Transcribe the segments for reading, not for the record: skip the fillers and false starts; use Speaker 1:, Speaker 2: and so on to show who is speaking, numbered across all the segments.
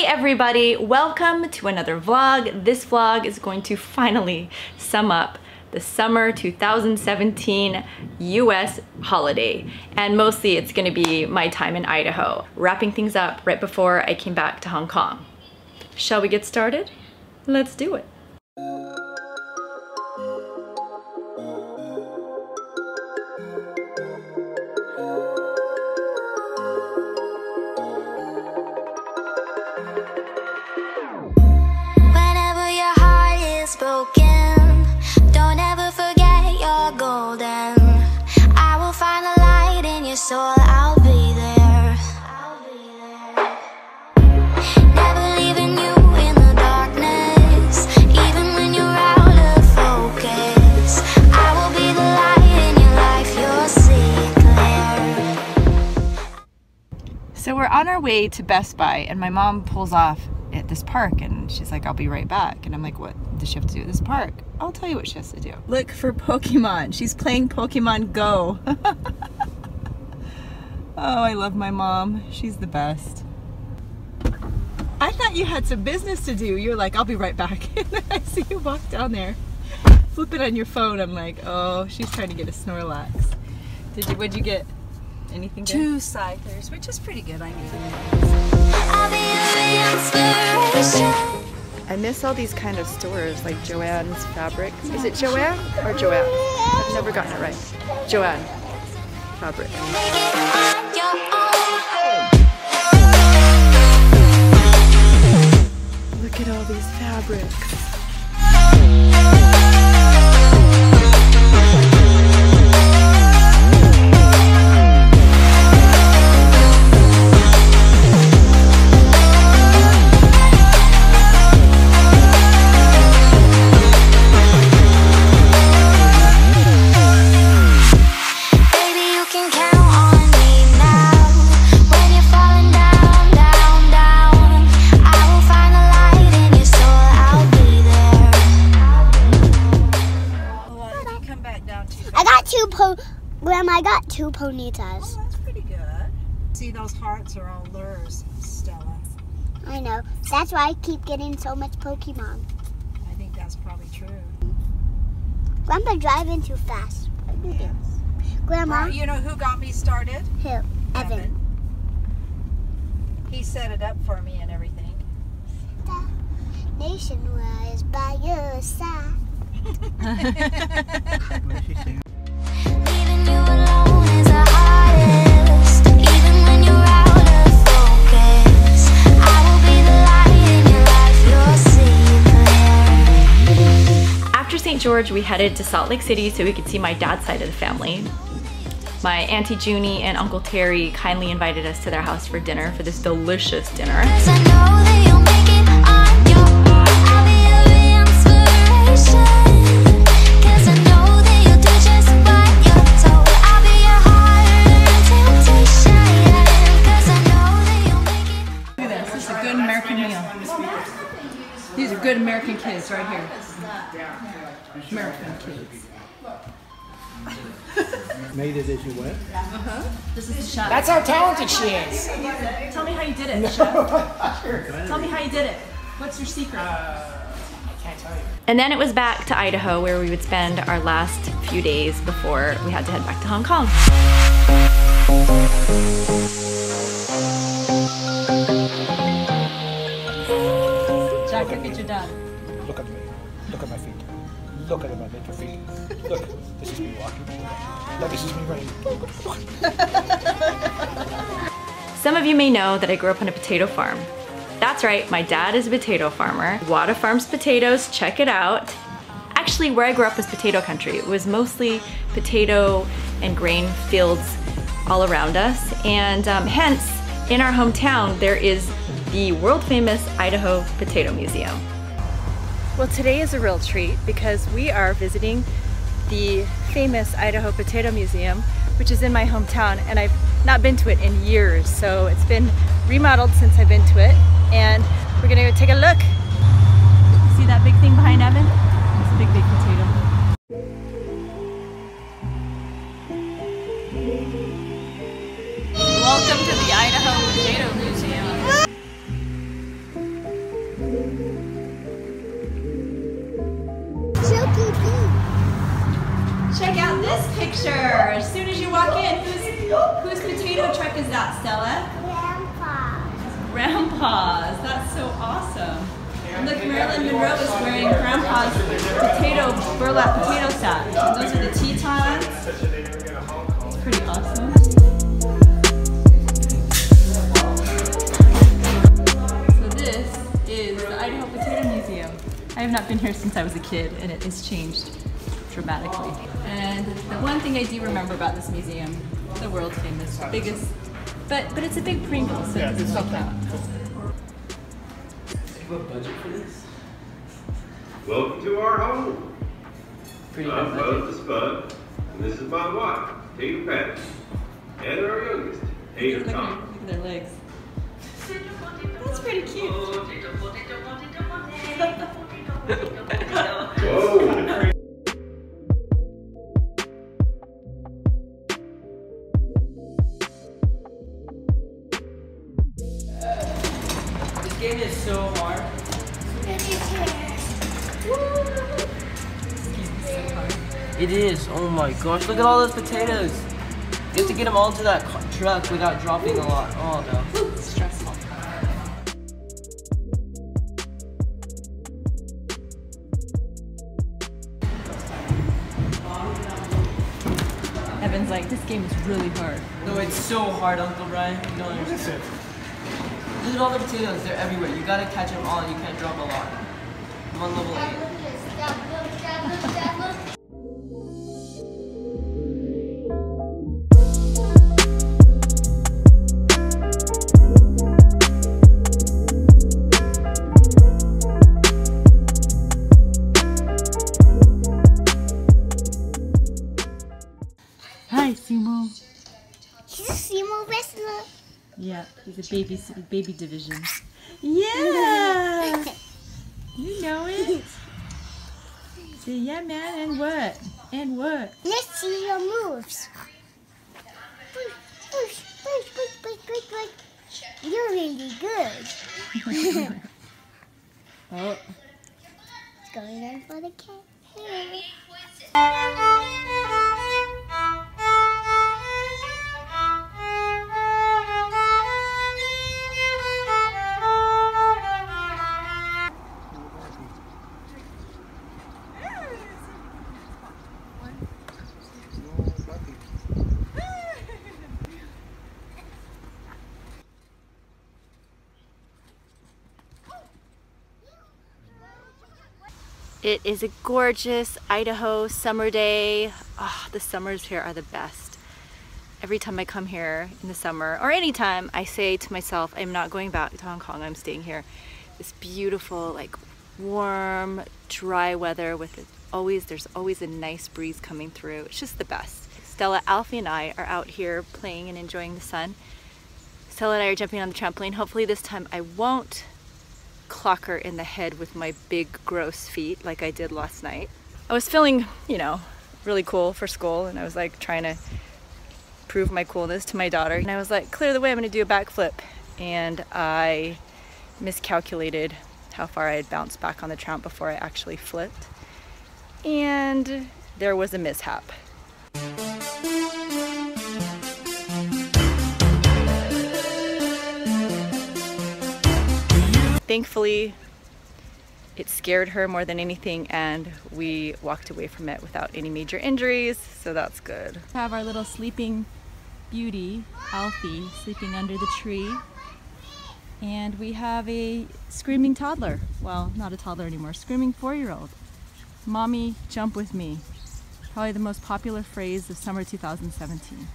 Speaker 1: everybody, welcome to another vlog. This vlog is going to finally sum up the summer 2017 US holiday, and mostly it's going to be my time in Idaho, wrapping things up right before I came back to Hong Kong. Shall we get started? Let's do it.
Speaker 2: Broken, don't ever forget you're golden. I will find a light in your soul, I'll be there. Never leaving you in the darkness, even when you're out of focus. I will be the light in your life, you'll see clear.
Speaker 1: So we're on our way to Best Buy, and my mom pulls off at this park, and she's like, I'll be right back. And I'm like, what does she have to do at this park? I'll tell you what she has to do. Look for Pokemon. She's playing Pokemon Go. Oh, I love my mom. She's the best. I thought you had some business to do. You're like, I'll be right back. And then I see you walk down there, flip it on your phone. I'm like, oh, she's trying to get a Snorlax. What'd you get? Anything good?
Speaker 3: 2 Scythers, which is pretty good, I need.
Speaker 1: I miss all these kind of stores like Joann's Fabrics. Is it Joann or Joanne? I've never gotten it right. Joann Fabric. Look at all these fabrics.
Speaker 4: Grandma, I got 2 ponitas.
Speaker 3: Oh, that's pretty good. See, those hearts are all lures, Stella.
Speaker 4: I know. That's why I keep getting so much Pokemon.
Speaker 3: I think that's probably true.
Speaker 4: Grandpa driving too fast.
Speaker 3: Yes.
Speaker 4: Grandma?
Speaker 3: You know who got me started?
Speaker 4: Who? Evan.
Speaker 3: He set it up for me and everything.
Speaker 4: The nation was by your side.
Speaker 2: Leaving you alone is the hardest, even when you're out of focus. I will be the light in your life, you'll see clear.
Speaker 1: After St. George, we headed to Salt Lake City so we could see my dad's side of the family. My Auntie Junie and Uncle Terry kindly invited us to their house for dinner, for this delicious dinner.
Speaker 2: 'Cause I know that you'll make it on your own. I'll be your inspiration. 'Cause I know that you'll do just what you're told. I'll be your heart temptation. 'Cause I know that you'll make it.
Speaker 3: Look at this. This is a good American meal. These are good American kids right here. American kids.
Speaker 5: Made it as you went.
Speaker 1: This is the chef.
Speaker 6: That's how talented she is.
Speaker 1: Tell me how you did it, chef. Tell me how you did it. What's your secret?
Speaker 6: I can't tell you.
Speaker 1: And then it was back to Idaho, where we would spend our last few days before we had to head back to Hong Kong.
Speaker 3: Jack, look at your dad.
Speaker 5: Look at me. Look at my feet. Look at my little feet. Look, this is me walking. Look, this is me running.
Speaker 1: Some of you may know that I grew up on a potato farm. That's right, my dad is a potato farmer. Wada farms potatoes, check it out. Actually, where I grew up was potato country. It was mostly potato and grain fields all around us, and hence, in our hometown, there is the world famous Idaho Potato Museum. Well, today is a real treat because we are visiting the famous Idaho Potato Museum, which is in my hometown, and I've not been to it in years, so it's been remodeled since I've been to it, and we're gonna go take a look. See that big thing behind Evan? It's a big, big potato. Welcome to the Idaho Potato Museum. Check out this picture. As soon as you walk in, whose potato truck is that, Stella? Grandpa's. That's so awesome. And look, Marilyn Monroe is wearing Grandpa's burlap potato sack. And those are the Tetons. It's pretty awesome. So this is the Idaho Potato Museum. I have not been here since I was a kid, and it has changed dramatically. And the one thing I do remember about this museum, the world famous, biggest, but it's a big Pringle, so it doesn't really count.
Speaker 7: Do you have a budget for this? Welcome to our home.
Speaker 6: Pretty
Speaker 7: I'm
Speaker 6: good
Speaker 7: Buzz
Speaker 6: budget.
Speaker 7: the Spud, and this is my wife, Tater Patty, and our youngest, Tater
Speaker 1: Look
Speaker 7: Tom.
Speaker 1: at their legs. That's pretty cute.
Speaker 7: Whoa!
Speaker 6: This game is so hard. It is. Oh my gosh, look at all those potatoes. You have to get them all to that truck without dropping a lot. Oh no.
Speaker 1: Stressful. Evan's like, this game is really hard.
Speaker 6: No, it's so hard, Uncle Ryan. You don't understand. Look at all the potatoes. They're everywhere. You gotta catch them all and you can't drop a lot. I'm on level 8.
Speaker 1: Hi, Sumo.
Speaker 4: He's a sumo wrestler.
Speaker 1: Yeah, he's a baby division. Yeah! You know it. Say, yeah, man, and what? And what?
Speaker 4: Let's see your moves. Push, push, push, push, push, push, push. You're really good.
Speaker 1: Oh.
Speaker 4: It's going in for the cat.
Speaker 1: It is a gorgeous Idaho summer day. Oh, the summers here are the best. Every time I come here in the summer, or anytime, I say to myself, I'm not going back to Hong Kong, I'm staying here. This beautiful, like warm, dry weather with there's always a nice breeze coming through. It's just the best. Stella, Alfie, and I are out here playing and enjoying the sun. Stella and I are jumping on the trampoline. Hopefully this time I won't clock her in the head with my big gross feet like I did last night. I was feeling, you know, really cool for school, and I was like trying to prove my coolness to my daughter, and I was like, clear the way, I'm gonna do a backflip, and I miscalculated how far I had bounced back on the tramp before I actually flipped, and there was a mishap. Thankfully, it scared her more than anything, and we walked away from it without any major injuries, so that's good. We have our little sleeping beauty, Alfie, sleeping under the tree, and we have a screaming toddler. Well, not a toddler anymore, screaming 4-year-old. Mommy, jump with me. Probably the most popular phrase of summer 2017.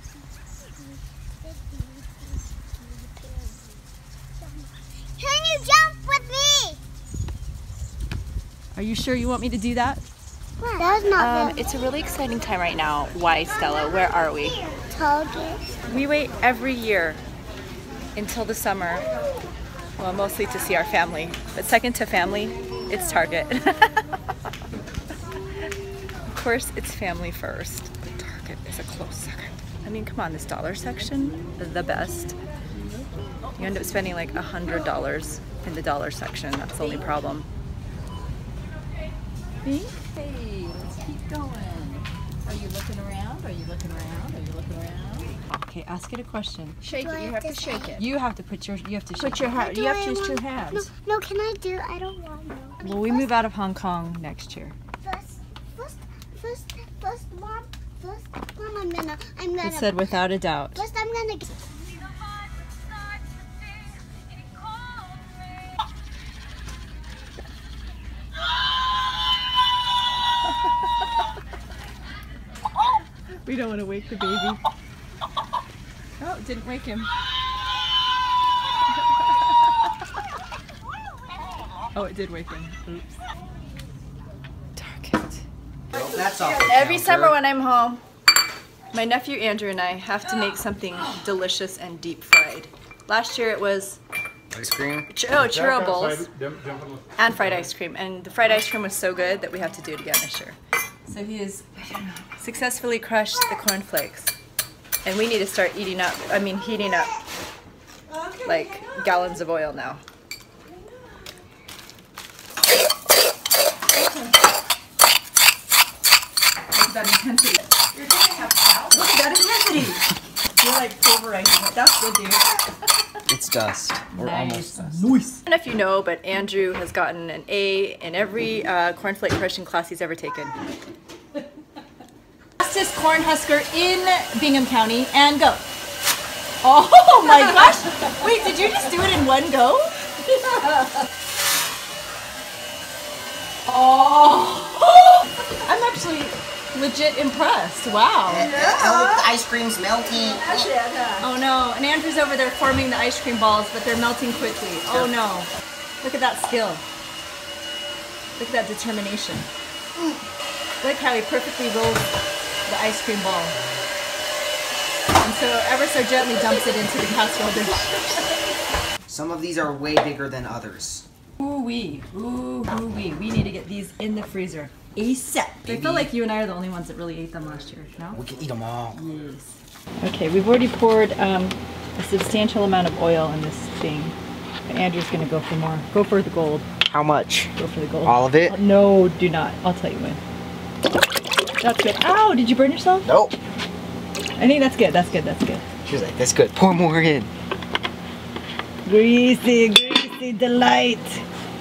Speaker 4: Can you jump with me?
Speaker 1: Are you sure you want me to do that?
Speaker 4: That was not
Speaker 1: It's a really exciting time right now. Why, Stella? Where are we?
Speaker 4: Target.
Speaker 1: We wait every year until the summer, well, mostly to see our family, but second to family, it's Target. Of course, it's family first, but Target is a close second. I mean, come on, this dollar section is the best. You end up spending like $100 in the dollar section. That's the only problem.
Speaker 3: Hey, let's keep going. Are you looking around? Are you looking around? Are you looking around?
Speaker 1: Okay, ask it a question.
Speaker 3: Shake it. You have to shake it.
Speaker 1: You have to put your, you have to
Speaker 3: Put your hand. You have to use two hands.
Speaker 4: No, can I do? I don't want no.
Speaker 1: Well, we move out of Hong Kong next year.
Speaker 4: First, Mom, I'm gonna.
Speaker 1: It said without a doubt.
Speaker 4: First, I'm gonna.
Speaker 1: We don't want to wake the baby. Oh, it didn't wake him. Oh, it did wake him. Oops. Dark it.
Speaker 6: That's all.
Speaker 1: Every summer when I'm home, my nephew Andrew and I have to make something delicious and deep fried. Last year it was
Speaker 5: Ice cream.
Speaker 1: churro bowls and fried ice cream. And the fried ice cream was so good that we have to do it again this year. So he has successfully crushed the cornflakes. And we need to start heating up like gallons of oil now. Look at that intensity. You're gonna have cows? Look at that intensity. You're like pulverizing it. That's good, dude.
Speaker 6: It's dust. Or almost dust.
Speaker 1: Nice. I don't know if you know, but Andrew has gotten an A in every cornflake crushing class he's ever taken. Fastest corn husker in Bingham County, and go. Oh my gosh! Wait, did you just do it in one go? Oh! I'm actually legit impressed. Wow.
Speaker 6: The ice cream's melting.
Speaker 1: Oh no, and Andrew's over there forming the ice cream balls, but they're melting quickly. Oh no. Look at that skill. Look at that determination. Look how he perfectly rolls the ice cream ball. And so ever so gently dumps it into the casserole dish.
Speaker 6: Some of these are way bigger than others.
Speaker 1: Ooh-wee. Ooh-wee. We need to get these in the freezer ASAP. I feel like you and I are the only ones that really ate them last year, no?
Speaker 6: We can eat them all.
Speaker 1: Yes. Okay, we've already poured a substantial amount of oil in this thing. But Andrew's gonna go for more. Go for the gold.
Speaker 6: How much?
Speaker 1: Go for the gold.
Speaker 6: All of it?
Speaker 1: No, do not. I'll tell you when. That's good. Ow, did you burn yourself?
Speaker 6: Nope.
Speaker 1: I think that's good. That's good. That's good.
Speaker 6: She was like, that's good. Pour more in.
Speaker 1: Greasy, greasy delight.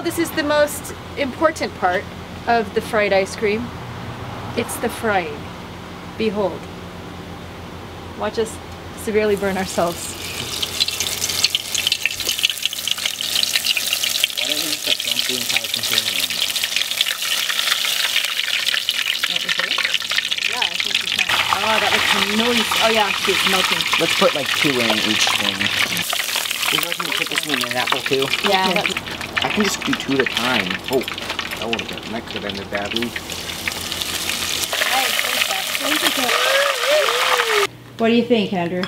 Speaker 1: This is the most important part of the fried ice cream. It's the frying. Behold. Watch us severely burn ourselves.
Speaker 6: Why don't you start dumping entire container in?
Speaker 1: Yeah, I think you can. Oh, that looks nice. Oh yeah, see, it's melting.
Speaker 6: Let's put like 2 in each thing. Would you like me to put this one in that bowl too?
Speaker 1: Yeah.
Speaker 6: I can just do 2 at a time. Oh, that would have been, that could have ended badly.
Speaker 1: What do you think, Andrew?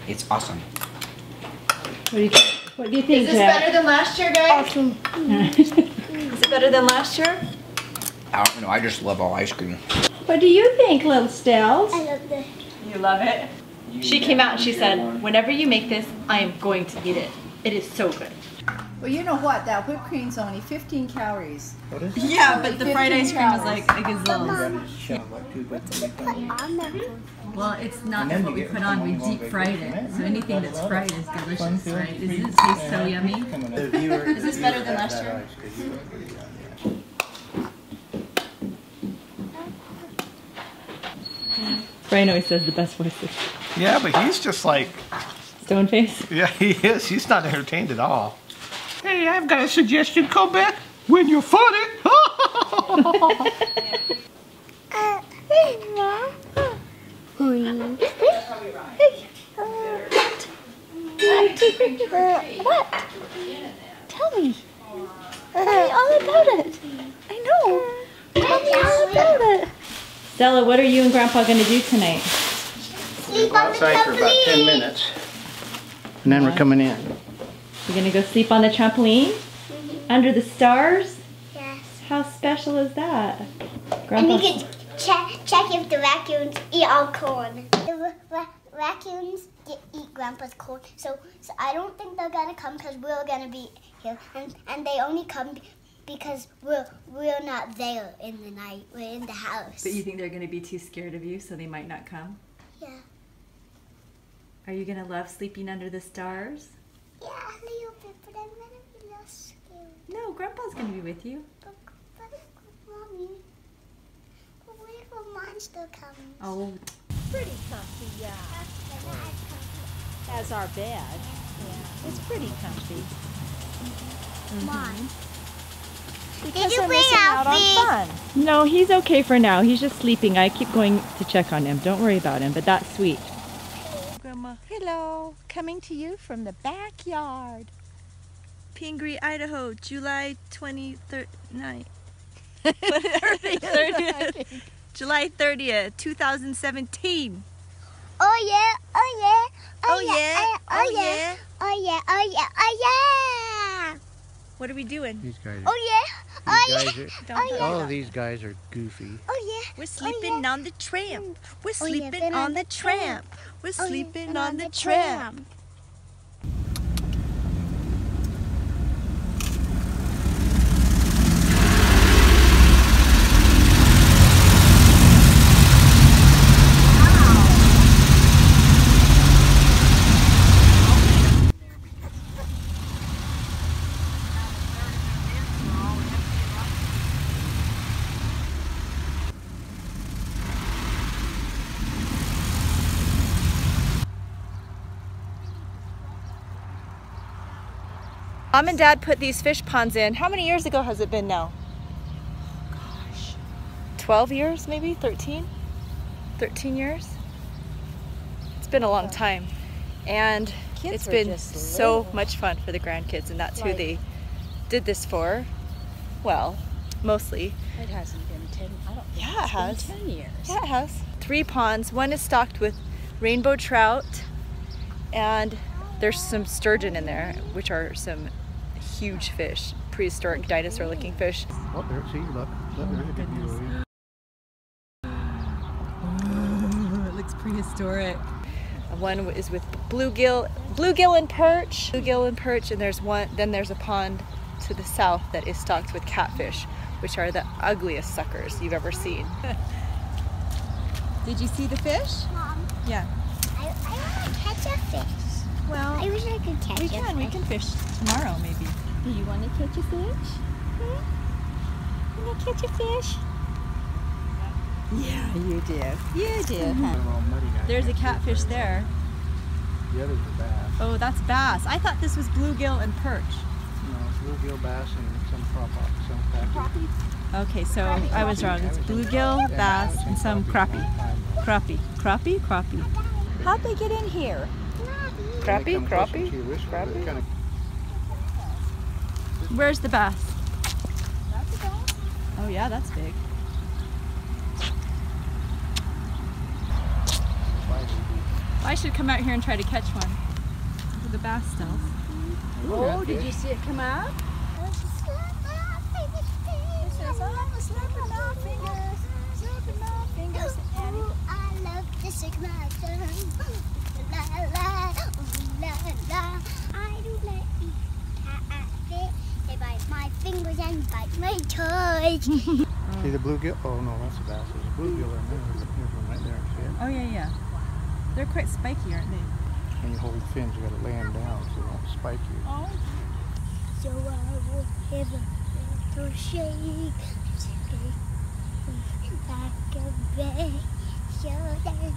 Speaker 6: It's awesome.
Speaker 1: What do you think? What do you think,
Speaker 3: Is this better than last year, guys?
Speaker 4: Awesome.
Speaker 1: Is it better than last year?
Speaker 6: I don't know, I just love all ice cream.
Speaker 1: What do you think, little Stells?
Speaker 4: I love this.
Speaker 1: You love it? She came out and she said, whenever you make this, I am going to eat it. It is so good.
Speaker 3: Well, you know what? That whipped cream's only 15 calories.
Speaker 5: What is
Speaker 1: Yeah, but the fried ice cream is like a
Speaker 5: that?
Speaker 1: gazelle.
Speaker 5: What do you
Speaker 4: Put on that one.
Speaker 1: Well, it's not
Speaker 5: And then
Speaker 1: what
Speaker 5: you
Speaker 1: we
Speaker 5: get
Speaker 1: put
Speaker 5: the
Speaker 1: on, we
Speaker 5: one
Speaker 1: deep
Speaker 5: big
Speaker 1: fried
Speaker 5: piece
Speaker 1: it.
Speaker 5: of
Speaker 1: So anything that's fried is delicious, right? Does it taste so yummy?
Speaker 5: Is
Speaker 1: Is this better than last year? Brian always says the best voices.
Speaker 5: Yeah, but he's just like,
Speaker 1: Stone face?
Speaker 5: yeah, he is. He's not entertained at all. Hey, I've got a suggestion. Come back when you're funny.
Speaker 4: Hey, Mom. What? Tell me. Tell me all about it. I know. Tell me all about it.
Speaker 1: Stella, what are you and Grandpa going to do tonight?
Speaker 4: Sleep on the
Speaker 5: Outside for about 10
Speaker 4: trampoline.
Speaker 5: minutes. And then we're coming in.
Speaker 1: You're going to go sleep on the trampoline? Under the stars?
Speaker 4: Yes.
Speaker 1: How special is that?
Speaker 4: And
Speaker 1: Grandpa,
Speaker 4: you can check if the raccoons eat all corn. The raccoons eat Grandpa's corn. So I don't think they're gonna come because we're gonna be here, and they only come because we're not there in the night. We're in the house.
Speaker 1: But you think they're going to be too scared of you, so they might not come?
Speaker 4: Yeah.
Speaker 1: Are you going to love sleeping under the stars?
Speaker 4: Yeah, a little bit, but I'm gonna be less scared.
Speaker 1: No, Grandpa's going to be with you.
Speaker 4: But Mommy, where will monster come?
Speaker 1: Oh,
Speaker 8: Pretty comfy, yeah. As our bed. Yeah. It's pretty comfy.
Speaker 4: Mine.
Speaker 8: Because
Speaker 4: you
Speaker 8: they're
Speaker 4: bring
Speaker 8: missing out on
Speaker 4: Alfie?
Speaker 8: fun.
Speaker 1: no, he's okay for now. He's just sleeping. I keep going to check on him. Don't worry about him, but that's sweet. Grandma.
Speaker 8: Hello, coming to you from the backyard.
Speaker 1: Pingree, Idaho, July 23rd, July 30th, 2017.
Speaker 4: Oh yeah, oh yeah,
Speaker 1: Oh yeah, oh yeah.
Speaker 4: oh yeah, oh yeah, oh yeah.
Speaker 1: What are we doing?
Speaker 5: These guys.
Speaker 4: Oh yeah, oh yeah,
Speaker 1: Don't
Speaker 5: All of these guys are goofy.
Speaker 4: oh yeah.
Speaker 1: We're sleeping on the tramp. We're
Speaker 4: Oh, yeah,
Speaker 1: sleeping
Speaker 4: been
Speaker 1: on the tramp. We're sleeping on the tramp. Mom and Dad put these fish ponds in. How many years ago has it been now? Gosh. 12 years maybe? 13? 13 years? It's been a long time. And
Speaker 8: Kids
Speaker 1: it's
Speaker 8: were
Speaker 1: been
Speaker 8: just
Speaker 1: so
Speaker 8: little.
Speaker 1: much fun for the grandkids, and that's who
Speaker 8: Like-
Speaker 1: they did this for. Well, mostly.
Speaker 8: It hasn't been 10, I don't think
Speaker 1: Yeah, it
Speaker 8: it's
Speaker 1: has.
Speaker 8: been 10 years.
Speaker 1: Yeah, it has. 3 ponds. One is stocked with rainbow trout, and there's some sturgeon in there, which are some huge fish, prehistoric dinosaur-looking fish.
Speaker 5: Oh, there, see, look. Look, there's a good view.
Speaker 1: It looks prehistoric. One is with bluegill and perch, and there's a pond to the south that is stocked with catfish, which are the ugliest suckers you've ever seen. Did you see the fish?
Speaker 4: Mom,
Speaker 1: Yeah.
Speaker 4: I want to catch a fish.
Speaker 1: Well,
Speaker 4: I wish I could catch a fish.
Speaker 1: we can fish tomorrow maybe.
Speaker 8: Do you want to catch a fish?
Speaker 1: You want to catch a fish?
Speaker 8: Yeah, you do. You do,
Speaker 5: They're
Speaker 8: huh?
Speaker 5: all muddy now.
Speaker 1: There's a
Speaker 5: You can't see it
Speaker 1: catfish
Speaker 5: very
Speaker 1: there.
Speaker 5: well. The others are bass.
Speaker 1: Oh, that's bass. I thought this was bluegill and perch.
Speaker 5: No, it's bluegill, bass, and some crappie.
Speaker 1: Okay, so I was wrong. It's bluegill, bass, and some crappie. Crappie.
Speaker 8: How'd they get in here?
Speaker 1: Crappie?
Speaker 5: Crappie?
Speaker 1: Where's the bass? Oh yeah, that's big. I should come out here and try to catch one. Look at the bass still.
Speaker 8: Oh, did you see it come out?
Speaker 4: Oh, I love to sing my song. La la, ooh, la la. I do not eat catfish. They bite my fingers and bite my toes.
Speaker 5: See the bluegill? Oh no, that's a bass. There's a bluegill in there. There's one right there. See it?
Speaker 1: Oh yeah. They're quite spiky, aren't they?
Speaker 5: When you hold fins, you gotta lay them down so they won't spike you.
Speaker 1: Oh.
Speaker 4: So I will have a little shake. Like a big shoulder.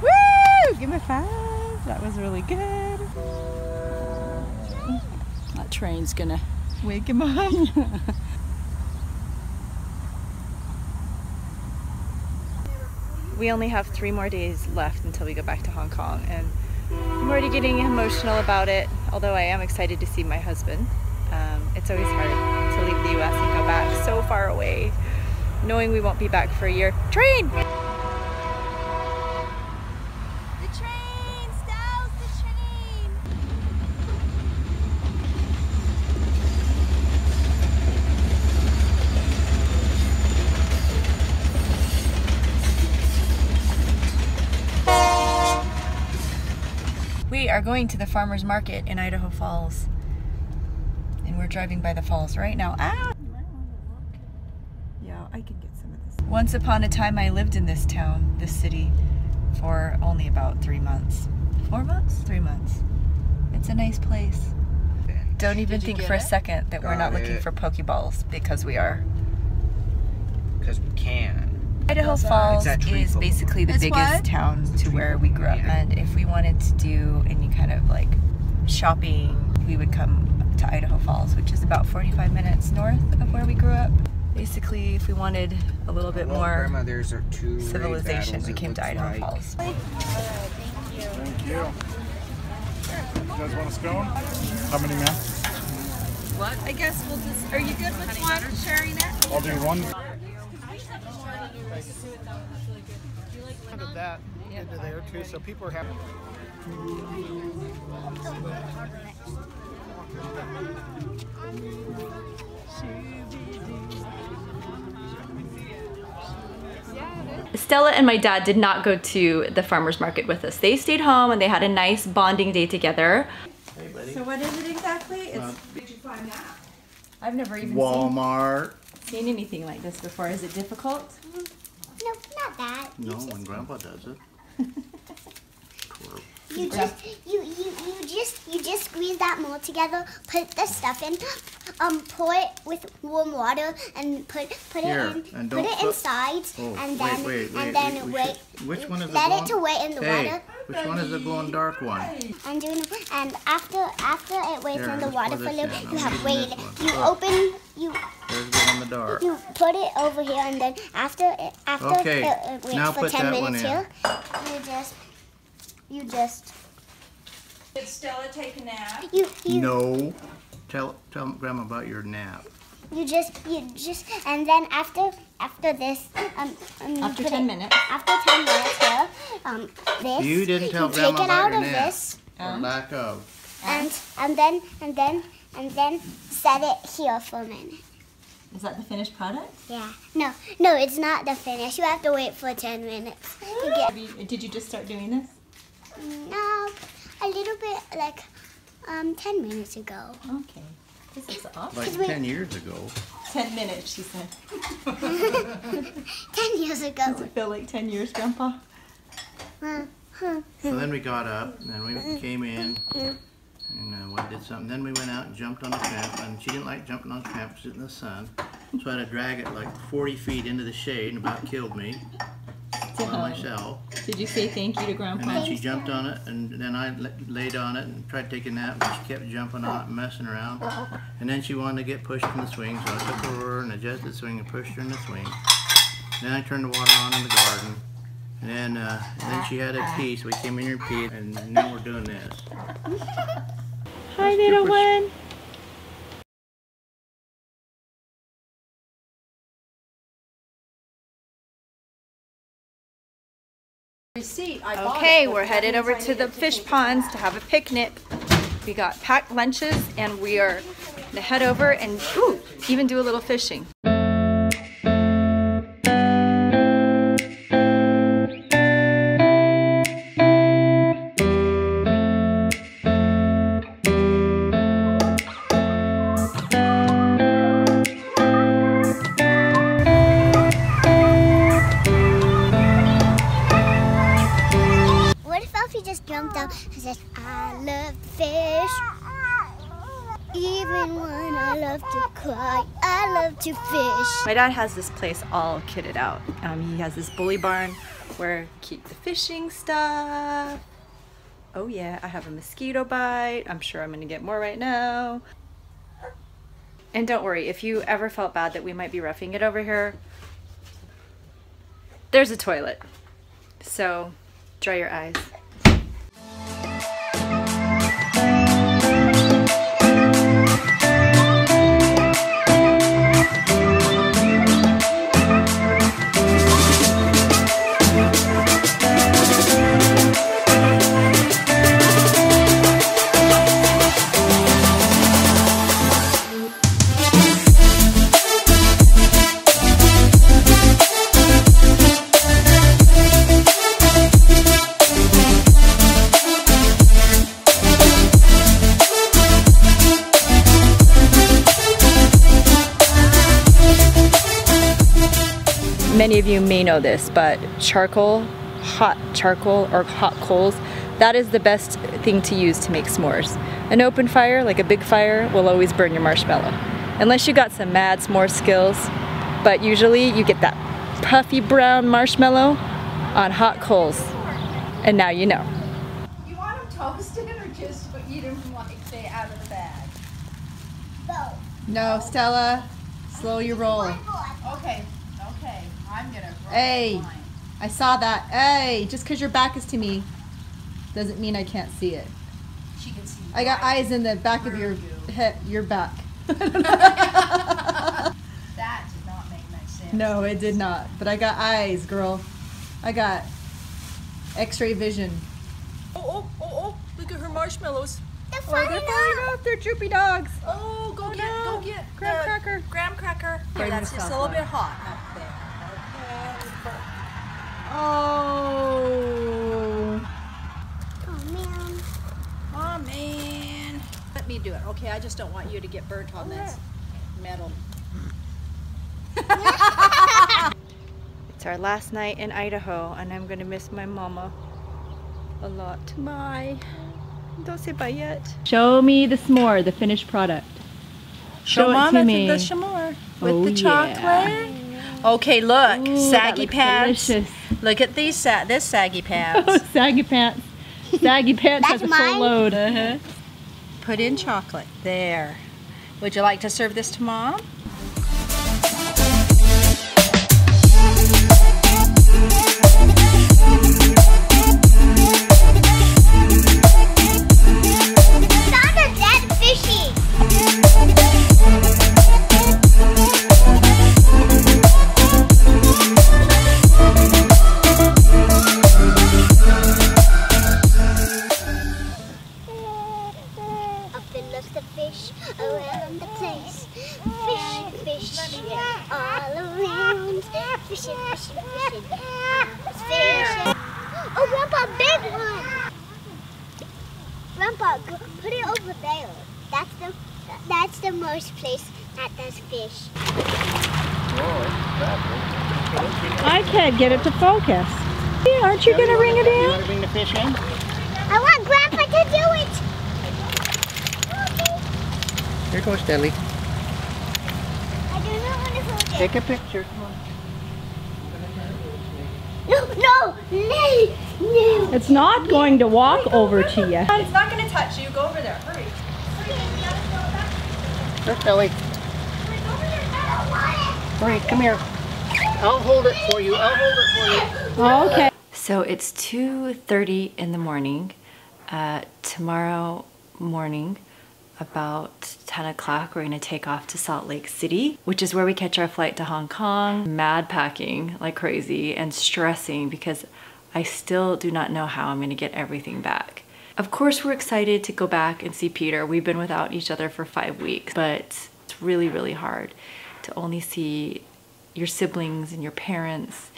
Speaker 1: Woo! Give me 5. That was really good.
Speaker 8: That train's gonna
Speaker 1: Wake him up. We only have 3 more days left until we go back to Hong Kong, and I'm already getting emotional about it, although I am excited to see my husband. It's always hard to leave the US and go back so far away, knowing we won't be back for a year. Train! The train! Styles, the train! are going to the farmer's market in Idaho Falls. And we're driving by the falls right now. Ah! Yeah, I can get some of this. Once upon a time I lived in this town, this city, for only about 3 months. 4 months? 3 months. It's a nice place. Don't even think for a second that we're not looking for Pokeballs, because we are.
Speaker 5: Because we can.
Speaker 1: Idaho Falls is basically the biggest town to where we grew up, and if we wanted to do any kind of like shopping, we would come to Idaho Falls, which is about 45 minutes north of where we grew up. Basically, if we wanted a little bit more civilization, we came to Idaho Falls.
Speaker 9: Thank you. You guys want a scone? How many, ma'am?
Speaker 3: What? I guess we'll just. Are you good with one sharing it?
Speaker 9: I'll do one. Look that into there too, so people are happy.
Speaker 1: Stella and my dad did not go to the farmer's market with us. They stayed home and they had a nice bonding day together.
Speaker 5: Hey, buddy.
Speaker 3: So what is it exactly? It's. Did you find that?
Speaker 1: I've never even
Speaker 5: Walmart.
Speaker 1: seen anything like this before. Is it difficult?
Speaker 4: No, not that.
Speaker 5: No, when Grandpa does it.
Speaker 4: You just squeeze that mold together, put the stuff in, pour it with warm water, and put
Speaker 5: Here,
Speaker 4: it in,
Speaker 5: and
Speaker 4: put
Speaker 5: don't
Speaker 4: it
Speaker 5: put-
Speaker 4: inside,
Speaker 5: Oh,
Speaker 4: and
Speaker 5: wait,
Speaker 4: then
Speaker 5: we
Speaker 4: wait.
Speaker 5: should- which one is the
Speaker 4: Let
Speaker 5: glowing?
Speaker 4: it to wait in the
Speaker 5: Hey,
Speaker 4: water.
Speaker 5: which one is the glowing dark one?
Speaker 4: And after it waits
Speaker 5: Here,
Speaker 4: in the
Speaker 5: let's
Speaker 4: water
Speaker 5: pour
Speaker 4: for a
Speaker 5: this
Speaker 4: little,
Speaker 5: in.
Speaker 4: you
Speaker 5: I'm
Speaker 4: have
Speaker 5: using
Speaker 4: waited.
Speaker 5: this one.
Speaker 4: You
Speaker 5: Look.
Speaker 4: open,
Speaker 5: There's the one in the dark.
Speaker 4: you put it over here, and then after
Speaker 5: Okay,
Speaker 4: it waits
Speaker 5: now
Speaker 4: for
Speaker 5: put
Speaker 4: 10
Speaker 5: that one
Speaker 4: minutes
Speaker 5: in.
Speaker 4: here, you just.
Speaker 3: Did Stella take a nap?
Speaker 4: You
Speaker 5: No. Tell Grandma about your nap.
Speaker 4: you just and then after this
Speaker 1: After 10 minutes.
Speaker 4: After 10 minutes here, this
Speaker 5: You didn't tell
Speaker 4: you
Speaker 5: Grandma
Speaker 4: take it
Speaker 5: about
Speaker 4: out
Speaker 5: your
Speaker 4: of
Speaker 5: nap.
Speaker 4: this
Speaker 5: Or lack of.
Speaker 4: and then set it here for a minute.
Speaker 1: Is that the finished product?
Speaker 4: Yeah. No, it's not the finish. You have to wait for 10 minutes to get.
Speaker 1: Did you just start doing this?
Speaker 4: No, a little bit like 10 minutes ago.
Speaker 1: Okay. This is awesome.
Speaker 5: Like 10 years ago.
Speaker 1: 10 minutes, she said.
Speaker 4: 10 years ago.
Speaker 1: Does it feel like 10 years, Grandpa?
Speaker 5: So then we got up, and then we came in, and we did something. Then we went out and jumped on the tramp, and she didn't like jumping on the tramp, sitting in the sun. So I had to drag it like 40 feet into the shade, and about killed me by myself.
Speaker 1: Did you say thank you to
Speaker 5: And
Speaker 1: Grandpa?
Speaker 5: then she jumped on it, and then I laid on it and tried to take a nap, but she kept jumping on it and messing around. And then she wanted to get pushed in the swing, so I took her and adjusted the swing and pushed her in the swing. Then I turned the water on in the garden. And then she had a pee, so we came in here and peed, and now we're doing this.
Speaker 1: Hi, little one. Okay, we're headed over to the fish ponds to have a picnic. We got packed lunches, and we are gonna head over and even do a little fishing.
Speaker 4: What if Alfie just jumped up and said, I love fish. Even when I love to cry, I love to fish.
Speaker 1: My dad has this place all kitted out. He has this bully barn where keep the fishing stuff. Oh yeah, I have a mosquito bite. I'm sure I'm gonna get more right now. And don't worry, if you ever felt bad that we might be roughing it over here, there's a toilet. So dry your eyes. many of you may know this, but charcoal, hot charcoal or hot coals, that is the best thing to use to make s'mores. An open fire, like a big fire, will always burn your marshmallow. Unless you got some mad s'more skills, but usually you get that puffy brown marshmallow on hot coals. And now you know.
Speaker 3: You want them toasted or just eat them like they out of the bag? No, Stella. Slow your roll. Okay, okay. I'm gonna roll. Hey, I saw that. Hey, just because your back is to me doesn't mean I can't see it. She can see. I got eyes in the back of your head, your back. That did not make much sense. No, it did not. But I got eyes, girl. I got X-ray vision. Oh! Look at her marshmallows.
Speaker 4: They're falling
Speaker 3: off. They're droopy dogs.
Speaker 6: Oh, go get
Speaker 3: Graham cracker.
Speaker 6: graham cracker.
Speaker 3: Here, that's just a little bit hot up there. Oh. Oh man. Let me do it. Okay, I just don't want you to get burnt on this metal.
Speaker 1: It's our last night in Idaho, and I'm gonna miss my mama a lot. Bye. Don't say bye yet. Show me the s'more, the finished product. Show it to me.
Speaker 3: The s'more with the
Speaker 1: yeah.
Speaker 3: chocolate. Okay, look,
Speaker 1: Ooh,
Speaker 3: saggy
Speaker 1: that looks
Speaker 3: pants.
Speaker 1: delicious.
Speaker 3: Look at these this saggy pants.
Speaker 1: Oh, saggy pants. Saggy pants has a full load.
Speaker 3: Put in chocolate. There. Would you like to serve this to Mom?
Speaker 4: Found a dead fishy. Up and left the fish around the place. Fish, all around. Fishing. Oh, Grandpa, big one. Grandpa, put it over there. That's the most place that does fish.
Speaker 3: I can't get it to focus. Yeah, aren't you going to ring it
Speaker 5: You
Speaker 3: in?
Speaker 5: want to bring the fish in?
Speaker 4: I want Grandpa to do it.
Speaker 5: Here goes Deli.
Speaker 4: I do not want to hold it.
Speaker 5: Take a picture. Come on.
Speaker 4: No.
Speaker 3: It's not going to walk over to you.
Speaker 1: It's not gonna touch you. Go over there. Hurry.
Speaker 5: Look, Deli. Hurry, come here. I'll hold it for you.
Speaker 3: Okay.
Speaker 1: So it's 2:30 in the morning. Tomorrow morning, about 10 o'clock, we're gonna take off to Salt Lake City, which is where we catch our flight to Hong Kong. Mad packing like crazy and stressing because I still do not know how I'm gonna get everything back. Of course, we're excited to go back and see Peter. We've been without each other for 5 weeks, but it's really, really hard to only see your siblings and your parents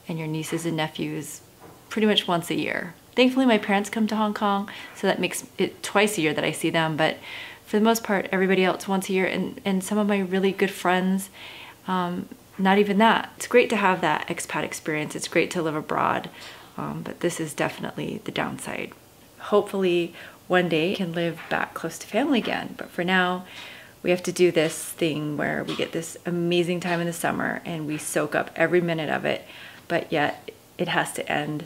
Speaker 1: and your nieces and nephews pretty much once a year. Thankfully, my parents come to Hong Kong, so that makes it twice a year that I see them, but for the most part, everybody else once a year, and some of my really good friends, not even that. It's great to have that expat experience. It's great to live abroad, but this is definitely the downside. Hopefully, one day I can live back close to family again, but for now, we have to do this thing where we get this amazing time in the summer and we soak up every minute of it, but yet it has to end.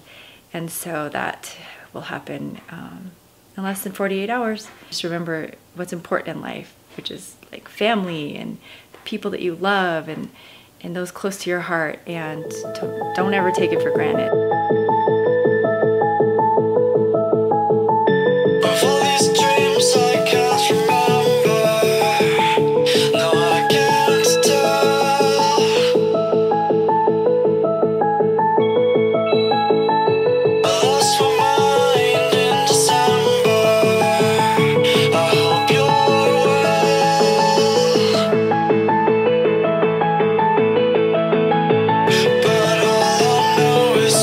Speaker 1: And so that will happen in less than 48 hours. Just remember what's important in life, which is like family and the people that you love and those close to your heart, and don't ever take it for granted.
Speaker 2: But all I know is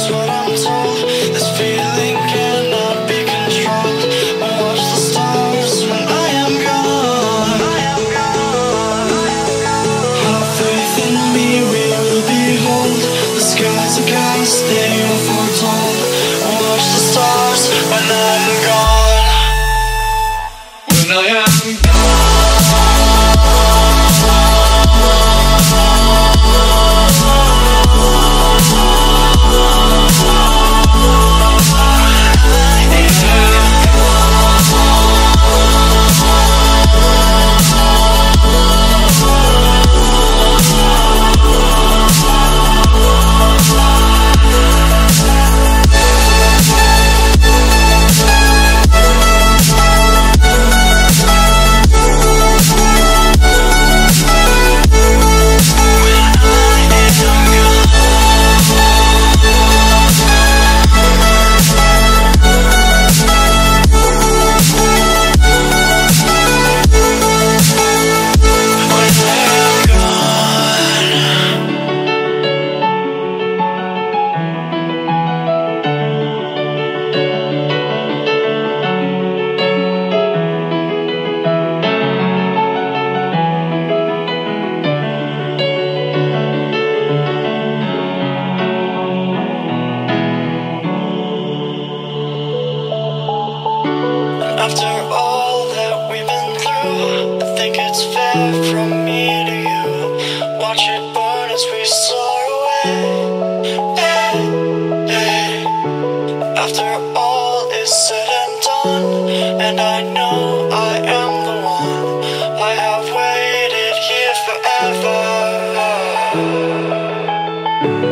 Speaker 10: After all is said and done, and I know I am the one, I have waited here forever.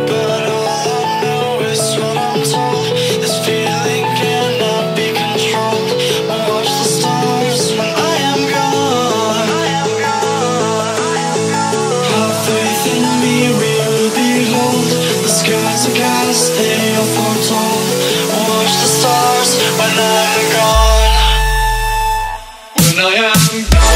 Speaker 10: But all I know is what I'm told, this feeling cannot be controlled. I'll watch the stars when I am gone. Have faith in me, real behold, the skies are cast, they are foretold. Watch the stars when I'm gone. When I am gone.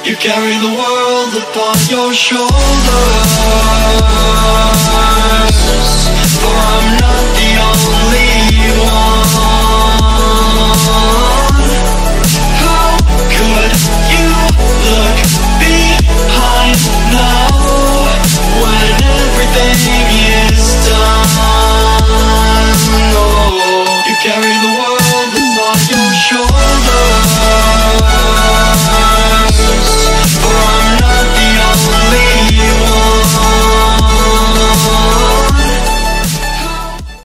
Speaker 10: You carry the world upon your shoulders, for I'm not the